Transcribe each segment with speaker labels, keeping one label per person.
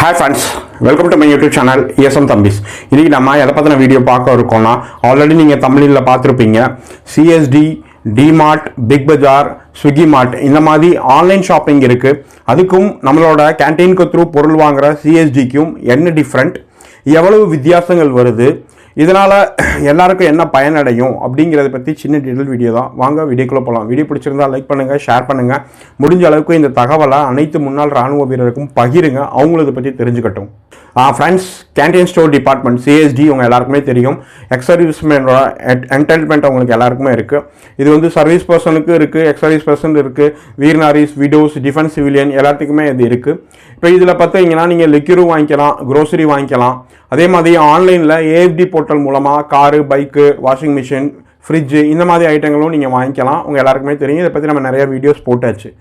Speaker 1: Hi friends, welcome to my YouTube channel ESM தம்பிஸ். இன்றைக்கி நம்ம எதை பற்றின வீடியோ பார்க்க இருக்கோம்னா, ஆல்ரெடி நீங்கள் தமிழில் பார்த்துருப்பீங்க. CSD, டிமார்ட், பிக் பஜார், ஸ்விக்கி மார்ட் இந்த மாதிரி ஆன்லைன் ஷாப்பிங் இருக்குது. அதுக்கும் நம்மளோட கேன்டீனுக்கு த்ரூ பொருள் வாங்குகிற CSDக்கும் என்ன டிஃப்ரெண்ட், எவ்வளவு வித்தியாசங்கள் வருது, இதனால் எல்லாருக்கும் என்ன பயனடையும் அப்படிங்கிறத பற்றி சின்ன டீட்டெயில் வீடியோ தான். வாங்க வீடியோக்குள்ளே போகலாம். வீடியோ பிடிச்சிருந்தால் லைக் பண்ணுங்கள், ஷேர் பண்ணுங்கள். முடிஞ்ச அளவுக்கு இந்த தகவலை அனைத்து முன்னாள் இராணுவ வீரருக்கும் பகிருங்க, அவங்களும் இதை பற்றி தெரிஞ்சுக்கட்டும். Friends, canteen store department CSD உங்கள் எல்லாருக்குமே தெரியும். எக்ஸ் சர்வீஸ்மேனோட என்டைல்மெண்ட் அவங்களுக்கு எல்லாருக்குமே இருக்குது. இது வந்து சர்வீஸ் பர்சனுக்கு இருக்குது, எக்ஸ் சர்வீஸ் பர்சன் இருக்குது, வீர்னாரிஸ், விடோஸ், டிஃபென்ஸ் சிவிலியன் எல்லாத்துக்குமே இது இருக்குது. இப்போ இதில் பார்த்தீங்கன்னா நீங்கள் லிக்யூரும் வாங்கிக்கலாம், க்ரோசரி வாங்கிக்கலாம். அதே மாதிரி ஆன்லைனில் AFD போர்ட்டல் மூலமாக car, bike, washing machine, fridge இந்த மாதிரி ஐட்டங்களும் நீங்கள் வாங்கிக்கலாம். உங்கள் எல்லாருக்குமே தெரியும். இதை பற்றி நம்ம நிறைய வீடியோஸ் போட்டாச்சு.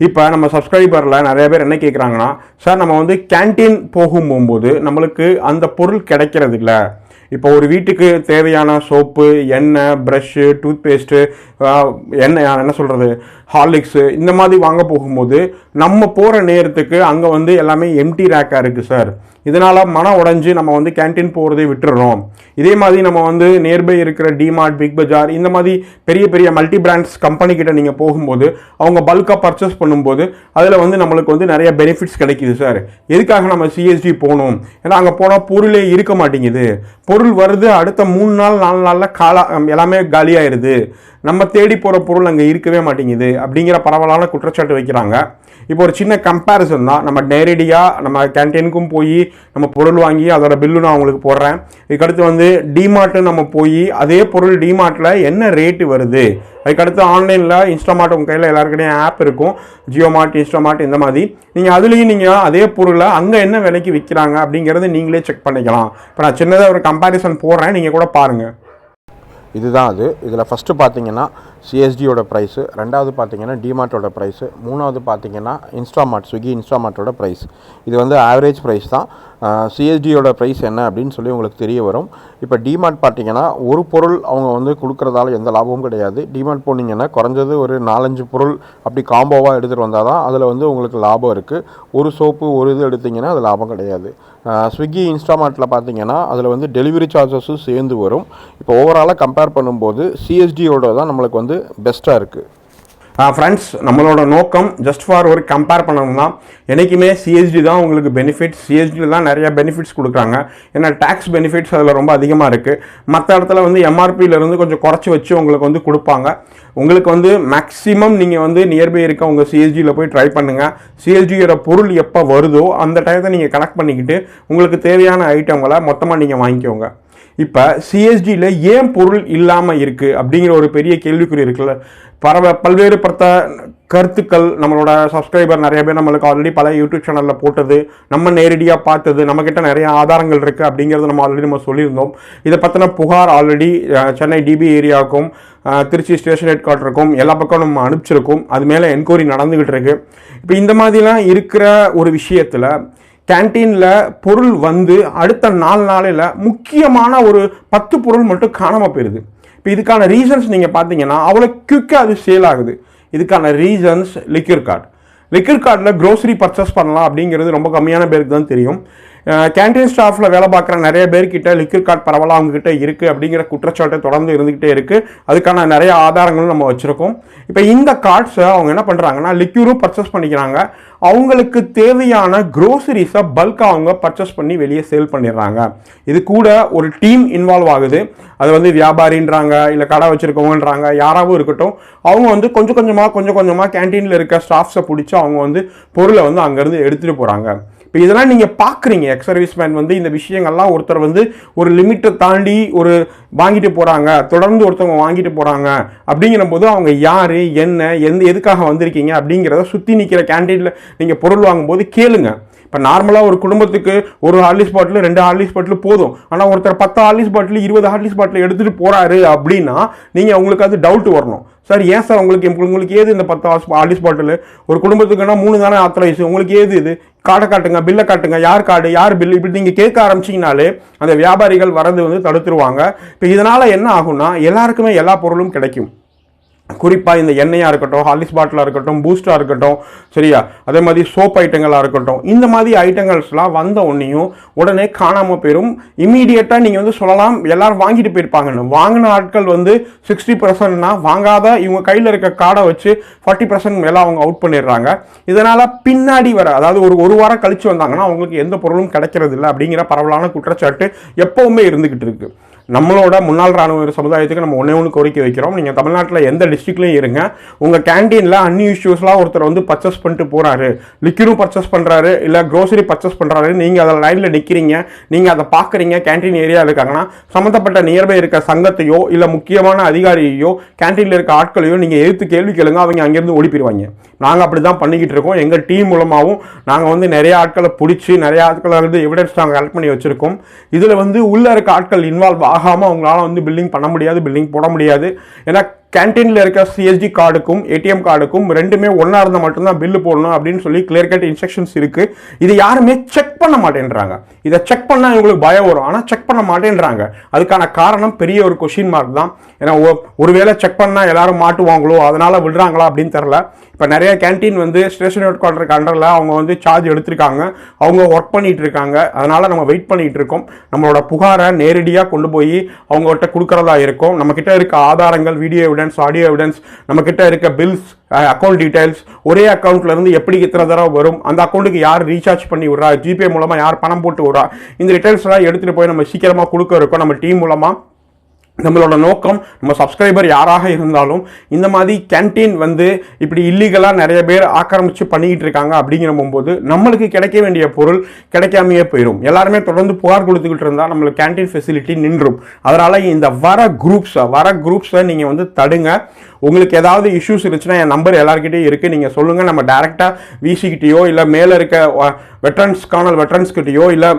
Speaker 1: இப்போ நம்ம சப்ஸ்கிரைபரில் நிறைய பேர் என்ன கேட்குறாங்கன்னா, சார் நம்ம வந்து கேன்டீன் போகும்போது நம்மளுக்கு அந்த பொருள் கிடைக்கிறது இல்லை. இப்போ ஒரு வீட்டுக்கு தேவையான சோப்பு, எண்ணெய், ப்ரஷ்ஷு, டூத்பேஸ்ட்டு, என்ன சொல்கிறது, ஹார்லிக்ஸு இந்த மாதிரி வாங்க போகும்போது நம்ம போகிற நேரத்துக்கு அங்கே வந்து எல்லாமே எம்டி ரேக்காக இருக்குது சார். இதனால் மனம் உடைஞ்சு நம்ம வந்து கேன்டீன் போகிறதே விட்டுறோம். இதே மாதிரி நம்ம வந்து நியர்பை இருக்கிற டிமார்ட், பிக் பஜார் இந்த மாதிரி பெரிய பெரிய மல்டி பிராண்ட்ஸ் கம்பெனிக்கிட்ட நீங்கள் போகும்போது அவங்க பல்காக பர்ச்சேஸ் பண்ணும்போது அதில் வந்து நம்மளுக்கு வந்து நிறைய பெனிஃபிட்ஸ் கிடைக்கிது சார். எதுக்காக நம்ம CSD போகணும்? ஏன்னா அங்கே போனால் பொருளே இருக்க மாட்டேங்குது. பொருள் வருது, அடுத்த 3 நாள் 4 நாளில் எல்லாமே காலியாயிருது. நம்ம தேடி போகிற பொருள் அங்கே இருக்கவே மாட்டேங்குது அப்படிங்கிற பரவலான குற்றச்சாட்டு வைக்கிறாங்க. இப்போ ஒரு சின்ன கம்பேரிசன் தான். நம்ம நேரடியாக நம்ம கேன்டீனுக்கும் போய் நம்ம பொருள் வாங்கி அதோட பில்லு நான் உங்களுக்கு போடுறேன். இதுக்கடுத்து வந்து டிமார்ட்டு நம்ம போய் அதே பொருள் டிமார்ட்டில் என்ன ரேட்டு வருது, அதுக்கடுத்து ஆன்லைனில் இன்ஸ்டாமார்ட் உங்கள் கையில் எல்லாருக்கிட்டையும் ஆப் இருக்கும், ஜியோ மார்ட், இன்ஸ்டாமார்ட் இந்த மாதிரி. நீங்கள் அதுலேயும் நீங்கள் அதே பொருளை அங்கே என்ன விலைக்கு விற்கிறாங்க அப்படிங்கிறத நீங்களே செக் பண்ணிக்கலாம். இப்போ நான் சின்னதாக ஒரு கம்பேரிசன் போடுறேன், நீங்கள் கூட பாருங்கள்.
Speaker 2: இதுதான் அது. இதில் ஃபஸ்ட்டு பார்த்தீங்கன்னா CSDயோட ப்ரைஸு, ரெண்டாவது பார்த்தீங்கன்னா டிமார்ட்டோட ப்ரைஸு, மூணாவது பார்த்தீங்கன்னா இன்ஸ்டாமார்ட், ஸ்விக்கி இன்ஸ்டாமார்ட்டோட ப்ரைஸ். இது வந்து ஆவரேஜ் ப்ரைஸ் தான். CSDயோட ப்ரைஸ் என்ன அப்படின்னு சொல்லி உங்களுக்கு தெரிய வரும். இப்போ டிமார்ட் பார்த்தீங்கன்னா ஒரு பொருள் அவங்க வந்து கொடுக்குறதால எந்த லாபமும் கிடையாது. டிமார்ட் போனீங்கன்னா குறைஞ்சது ஒரு 4-5 பொருள் அப்படி காம்போவாக எடுத்துகிட்டு வந்தால் தான் அதில் வந்து உங்களுக்கு லாபம் இருக்குது. ஒரு சோப்பு ஒரு இது எடுத்திங்கன்னா அது லாபம் கிடையாது. ஸ்விக்கி இன்ஸ்டாமார்ட்டில் பார்த்தீங்கன்னா அதில் வந்து டெலிவரி சார்ஜஸும் சேர்ந்து வரும். இப்போ ஓவராலாக கம்பேர் பண்ணும்போது CSDயோட தான் நம்மளுக்கு வந்து பெஸ்ட்டாக இருக்குது.
Speaker 1: ஃப்ரெண்ட்ஸ், நம்மளோட நோக்கம் ஜஸ்ட் ஃபார் ஒரு கம்பேர் பண்ணணும்னா என்றைக்குமே CSD தான் உங்களுக்கு பெனிஃபிட்ஸ். CSDயில் தான் நிறைய பெனிஃபிட்ஸ் கொடுக்குறாங்க. ஏன்னா டேக்ஸ் பெனிஃபிட்ஸ் அதில் ரொம்ப அதிகமாக இருக்குது. மற்ற இடத்துல வந்து MRPயிலேருந்து கொஞ்சம் குறைச்சி வச்சு உங்களுக்கு வந்து கொடுப்பாங்க. உங்களுக்கு வந்து மேக்ஸிமம் நீங்கள் வந்து நியர்பை இருக்க உங்கள் CSDயில் போய் ட்ரை பண்ணுங்கள். CSDயோட பொருள் எப்போ வருதோ அந்த டயத்தை நீங்கள் கனெக்ட் பண்ணிக்கிட்டு உங்களுக்கு தேவையான ஐட்டங்களை மொத்தமாக நீங்கள் வாங்கிக்கோங்க. இப்போ CSDயில் ஏன் பொருள் இல்லாமல் இருக்குது அப்படிங்கிற ஒரு பெரிய கேள்விக்குறி இருக்குல்ல. பல்வேறு கருத்துக்கள் நம்மளோட சப்ஸ்கிரைபர் நிறைய பேர் நம்மளுக்கு ஆல்ரெடி பல யூடியூப் சேனலில் போட்டது, நம்ம நேரடியாக பார்த்தது, நம்மக்கிட்ட நிறைய ஆதாரங்கள் இருக்குது அப்படிங்கிறது நம்ம சொல்லியிருந்தோம். இதை பற்றின புகார் ஆல்ரெடி சென்னை DB ஏரியாவுக்கும் திருச்சி ஸ்டேஷன் ஹெட் குவார்ட்டருக்கும் எல்லா பக்கம் நம்ம அனுப்பிச்சிருக்கோம். அது மேலே என்கொயரி நடந்துக்கிட்டு இருக்கு. இப்போ இந்த மாதிரிலாம் இருக்கிற ஒரு விஷயத்தில் கேன்டீனில் பொருள் வந்து அடுத்த 4 நாளில் முக்கியமான ஒரு 10 பொருள் மட்டும் காணாமல் போயிடுது. இப்போ இதுக்கான ரீசன்ஸ் நீங்கள் பார்த்தீங்கன்னா அவ்வளோ குயிக்காக அது சேல் ஆகுது. இதுக்கான ரீசன்ஸ் லிக்யூர் கார்டில் க்ரோசரி பர்ச்சேஸ் பண்ணலாம் அப்படிங்கிறது ரொம்ப கம்மியான பேருக்கு தான் தெரியும். கேன்டீன் ஸ்டாஃபில் வேலை பார்க்குற நிறைய பேர்கிட்ட லிக்யூர் கார்டு பரவலாக அவங்ககிட்ட இருக்குது அப்படிங்கிற குற்றச்சாட்டு தொடர்ந்து இருந்துக்கிட்டே இருக்குது. அதுக்கான நிறைய ஆதாரங்களும் நம்ம வச்சுருக்கோம். இப்போ இந்த கார்ட்ஸை அவங்க என்ன பண்ணுறாங்கன்னா லிக்யூரும் பர்ச்சேஸ் பண்ணிக்கிறாங்க. அவங்களுக்கு தேவையான க்ரோசரிஸை பல்காக அவங்க பர்ச்சேஸ் பண்ணி வெளியே சேல் பண்ணிடுறாங்க. இது கூட ஒரு டீம் இன்வால்வ் ஆகுது. அது வந்து வியாபாரின்றாங்க, இல்லை கடை வச்சுருக்கவங்கன்றாங்க, யாராகவும் இருக்கட்டும். அவங்க வந்து கொஞ்சம் கொஞ்சமாக கேன்டீனில் இருக்க ஸ்டாஃப்ஸை பிடிச்சி அவங்க வந்து பொருளை வந்து அங்கேருந்து எடுத்துகிட்டு போகிறாங்க. இப்போ இதெல்லாம் நீங்கள் பார்க்குறீங்க. எக்ஸ் சர்வீஸ்மேன் வந்து இந்த விஷயங்கள்லாம் ஒருத்தர் வந்து ஒரு லிமிட்டை தாண்டி ஒரு வாங்கிட்டு போகிறாங்க, தொடர்ந்து ஒருத்தவங்க வாங்கிட்டு போகிறாங்க அப்படிங்கிற போது அவங்க யார், என்ன, எதுக்காக வந்திருக்கீங்க அப்படிங்கிறத சுற்றி நிற்கிற கேன்டீனில் நீங்கள் பொருள் வாங்கும்போது கேளுங்க. இப்போ நார்மலாக ஒரு குடும்பத்துக்கு ஒரு ஹார்லிக்ஸ் பாட்டில் 2 ஹார்லிக்ஸ் பாட்டில் போதும். ஆனால் ஒருத்தர் 10 ஹார்லிக்ஸ் பாட்டில் 20 ஹார்லிக்ஸ் பாட்டில் எடுத்துகிட்டு போகிறாரு அப்படின்னா நீங்கள் உங்களுக்கு அது டவுட் வரணும். சார் ஏன் சார் உங்களுக்கு ஏது இந்த 10 ஹார்லிக்ஸ் பாட்டில்? ஒரு குடும்பத்துக்குன்னா 3 தானே ஆத்தரைஸ், உங்களுக்கு ஏது இது? கார்டை காட்டுங்க, பில்லை காட்டுங்க, யார் கார்டு யார் பில், இப்படி நீங்கள் கேட்க ஆரம்பிச்சிங்கனாலே அந்த வியாபாரிகள் வரது வந்து தடுத்துருவாங்க. இப்போ இதனால் என்ன ஆகும்னா எல்லாருக்குமே எல்லா பொருளும் கிடைக்கும். குறிப்பாக இந்த எண்ணெயாக இருக்கட்டும், ஹார்லிக்ஸ் பாட்டிலாக இருக்கட்டும், பூஸ்டாக இருக்கட்டும், சரியா, அதே மாதிரி சோப் ஐட்டங்களாக இருக்கட்டும், இந்த மாதிரி ஐட்டங்கள்ஸ்லாம் வந்த உடனேயும் உடனே காணாமல் போயிடும். இமீடியட்டாக நீங்கள் வந்து சொல்லலாம் எல்லாரும் வாங்கிட்டு போயிருப்பாங்கன்னு. வாங்கின ஆட்கள் வந்து 60%னா வாங்காத இவங்க கையில் இருக்க கார்டை வச்சு 40% மேலே அவங்க அவுட் பண்ணிடுறாங்க. இதனால் பின்னாடி வர, அதாவது ஒரு வாரம் கழித்து வந்தாங்கன்னா அவங்களுக்கு எந்த பொருளும் கிடைக்கிறது இல்லை அப்படிங்கிற பரவலான குற்றச்சாட்டு எப்போவுமே இருந்துக்கிட்டு இருக்குது. நம்மளோட முன்னாள் ராணுவ சமுதாயத்துக்கு நம்ம ஒன்று கோரிக்கை வைக்கிறோம். நீங்கள் தமிழ்நாட்டில் எந்த டிஸ்ட்ரிக்ட்லையும் இருங்க, உங்கள் கேன்டீனில் அன்யூஷுவலாக ஒருத்தர் வந்து பர்ச்சேஸ் பண்ணிட்டு போகிறாரு, லிக்யூரும் பர்ச்சேஸ் பண்ணுறாரு, இல்லை க்ரோசரி பர்ச்சேஸ் பண்ணுறாரு, நீங்கள் அதில் லைனில் நிற்கிறீங்க, நீங்கள் அதை பார்க்குறீங்க, கேன்டீன் ஏரியா இருக்காங்கன்னா சம்மந்தப்பட்ட நியர்பை இருக்க சங்கத்தையோ இல்லை முக்கியமான அதிகாரியையோ கேன்டீனில் இருக்க ஆட்களையோ நீங்கள் எதிர்த்து கேள்வி கேளுங்க, அவங்க அங்கேருந்து ஓடி போயிடுவாங்க. நாங்கள் அப்படி தான் பண்ணிக்கிட்டு இருக்கோம். எங்கள் டீம் மூலமாகவும் நாங்கள் வந்து நிறைய ஆட்களை பிடிச்சி நிறைய ஆட்களை வந்து எவிடன்ஸ் நாங்கள் கலெக்ட் பண்ணி வச்சுருக்கோம். இதில் வந்து உள்ளே இருக்க ஆட்கள் இன்வால்வ் ஆகாமல் அவங்களால வந்து பில்லிங் பண்ண முடியாது, பில்லிங் போட முடியாது. ஏன்னா கேன்டீனில் இருக்க சிஎஸ்டி கார்டுக்கும் ஏடிஎம் கார்டுக்கும் ரெண்டுமே ஒன்றா இருந்தால் மட்டும்தான் பில்லு போடணும் அப்படின்னு சொல்லி கிளியர் கட் இன்ஸ்ட்ரக்ஷன்ஸ் இருக்குது. இது யாருமே செக் பண்ண மாட்டேன்றாங்க. இதை செக் பண்ணால் இவங்களுக்கு பயம் வரும், ஆனால் செக் பண்ண மாட்டேன்றாங்க. அதுக்கான காரணம் பெரிய ஒரு கொஷின் மார்க் தான். ஏன்னா ஒருவேளை செக் பண்ணால் எல்லாரும் மாட்டுவாங்களோ அதனால் விடுறாங்களா அப்படின்னு தெரில. இப்போ நிறைய கேன்டீன் வந்து ஸ்டேஷன் ஹெட் குவார்ட்டருக்கு அண்டரில் அவங்க வந்து சார்ஜ் எடுத்திருக்காங்க, அவங்க ஒர்க் பண்ணிகிட்டு இருக்காங்க. அதனால் நம்ம வெயிட் பண்ணிகிட்டு இருக்கோம். நம்மளோட புகாரை நேரடியாக கொண்டு போய் அவங்ககிட்ட கொடுக்குறதா இருக்கும். நம்மக்கிட்ட இருக்க ஆதாரங்கள், வீடியோ எவிடன்ஸ், ஆடியோ எவிடன்ஸ், நம்மக்கிட்ட இருக்க பில்ஸ், அக்கௌண்ட் டீடைல்ஸ், ஒரே அக்கௌண்ட்ல இருந்து எப்படி இத்தனை தடவை வரும், அந்த அக்கௌண்ட்டுக்கு யார் ரீசார்ஜ் பண்ணி விட்றா, ஜிபே மூலமாக யார் பணம் போட்டு விட்றா, இந்த டீடைல்ஸ் எல்லாம் எடுத்துகிட்டு போய் நம்ம சீக்கிரமாக கொடுக்க இருக்கோம் நம்ம டீம் மூலமாக. நம்மளோட நோக்கம், நம்ம சப்ஸ்கிரைபர் யாராக இருந்தாலும் இந்த மாதிரி கேன்டீன் வந்து இப்படி இல்லீகலாக நிறைய பேர் ஆக்கிரமிச்சு பண்ணிக்கிட்டு இருக்காங்க அப்படிங்கிற போது நம்மளுக்கு கிடைக்க வேண்டிய பொருள் கிடைக்காமையே போயிடும். எல்லாருமே தொடர்ந்து புகார் கொடுத்துக்கிட்டு இருந்தால் நம்மளுக்கு கேன்டீன் ஃபெசிலிட்டி நின்றும். அதனால் இந்த வர குரூப்ஸை நீங்கள் வந்து தடுங்க. உங்களுக்கு ஏதாவது இஷ்யூஸ் இருந்துச்சுன்னா என் நம்பர் எல்லாருக்கிட்டையும் இருக்குது, நீங்கள் சொல்லுங்கள். நம்ம டேரெக்டாக விசிக்கிட்டேயோ இல்லை மேலே இருக்க வெட்டரன்ஸ்கிட்டையோ இல்லை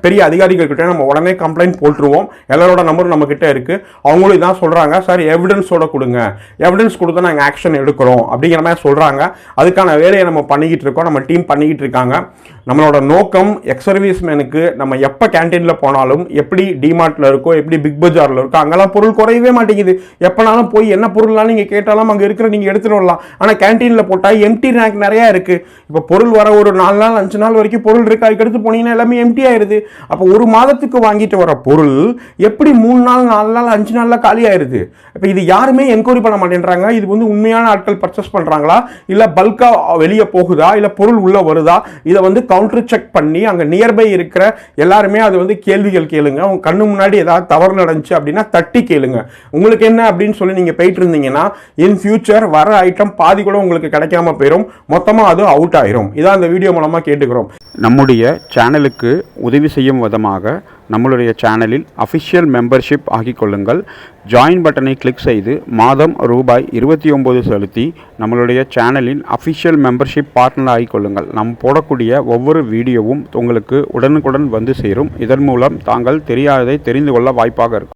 Speaker 1: பெரிய அதிகாரிகள்கிட்டயோ நம்ம உடனே கம்ப்ளைண்ட் போட்டுருவோம். எல்லாரோட நம்பரும் நம்மக்கிட்ட இருக்குது. அவங்களும் இதான் சொல்கிறாங்க, சார் எவிடன்ஸோட கொடுங்க, எவிடன்ஸ் கொடுத்தா நாங்கள் ஆக்ஷன் எடுக்கிறோம் அப்படிங்கிற மாதிரி சொல்கிறாங்க. அதுக்கான வேலையை நம்ம பண்ணிக்கிட்டு இருக்கோம், நம்ம டீம் பண்ணிக்கிட்டு இருக்காங்க. நம்மளோட நோக்கம் எக்ஸ் சர்வீஸ்மேனுக்கு நம்ம எப்போ கேன்டீனில் போனாலும், எப்படி டிமார்ட்டில் இருக்கோ, எப்படி பிக் பஜாரில் இருக்கோ, அங்கெல்லாம் பொருள் குறையவே மாட்டேங்குது. எப்போனாலும் போய் என்ன பொருள்லாம் நீங்கள் கேட்டாலும் அங்கே இருக்கிற நீங்கள் எடுத்துகிட்டு வரலாம். ஆனால் கேன்டீனில் போட்டால் எம்டி ரேங்க் நிறையா இருக்குது. இப்போ பொருள் வர ஒரு 4 நாள் 5 நாள் வரைக்கும் பொருள் இருக்குது, அதுக்கு எடுத்து போனீங்கன்னா எல்லாமே எம்டி ஆயிடுது. அப்போ ஒரு மாதத்துக்கு வாங்கிட்டு வர பொருள் எப்படி 3 நாள் 4 நாள் 5 நாளில் காலி ஆயிடுது. இப்போ இது யாருமே என்கொயரி பண்ண மாட்டேன்றாங்க. இது வந்து உண்மையான ஆட்கள் பர்ச்சேஸ் பண்ணுறாங்களா, இல்லை பல்காக வெளியே போகுதா, இல்லை பொருள் உள்ளே வருதா, இதை வந்து கவுண்டர் செக் பண்ணி அங்கே நியர்பை இருக்கிற எல்லாருமே அது வந்து கேள்விகள் கேளுங்க. உங்க கண்ணு முன்னாடி ஏதாவது தவறு நடந்துச்சு அப்படின்னா தட்டி கேளுங்க. உங்களுக்கு என்ன அப்படின்னு சொல்லி நீங்கள் போயிட்டு இருந்தீங்கன்னா இன் ஃபியூச்சர் வர ஐட்டம் பாதி கூட உங்களுக்கு கிடைக்காம போயிடும், மொத்தமாக அது அவுட் ஆயிரும். இதான் இந்த வீடியோ மூலமாக கேட்டுக்கிறோம்.
Speaker 2: நம்முடைய சேனலுக்கு உதவி செய்யும் விதமாக நம்மளுடைய சேனலில் அஃபிஷியல் மெம்பர்ஷிப் ஆகிக்கொள்ளுங்கள். ஜாயின் பட்டனை கிளிக் செய்து மாதம் ரூபாய் 29 செலுத்தி நம்மளுடைய சேனலின் அஃபிஷியல் மெம்பர்ஷிப் பார்ட்னர் ஆகிக்கொள்ளுங்கள். நாம் போடக்கூடிய ஒவ்வொரு வீடியோவும் உங்களுக்கு உடனுக்குடன் வந்து சேரும். இதன் மூலம் தாங்கள் தெரியாததை தெரிந்து கொள்ள வாய்ப்பாக இருக்கும்.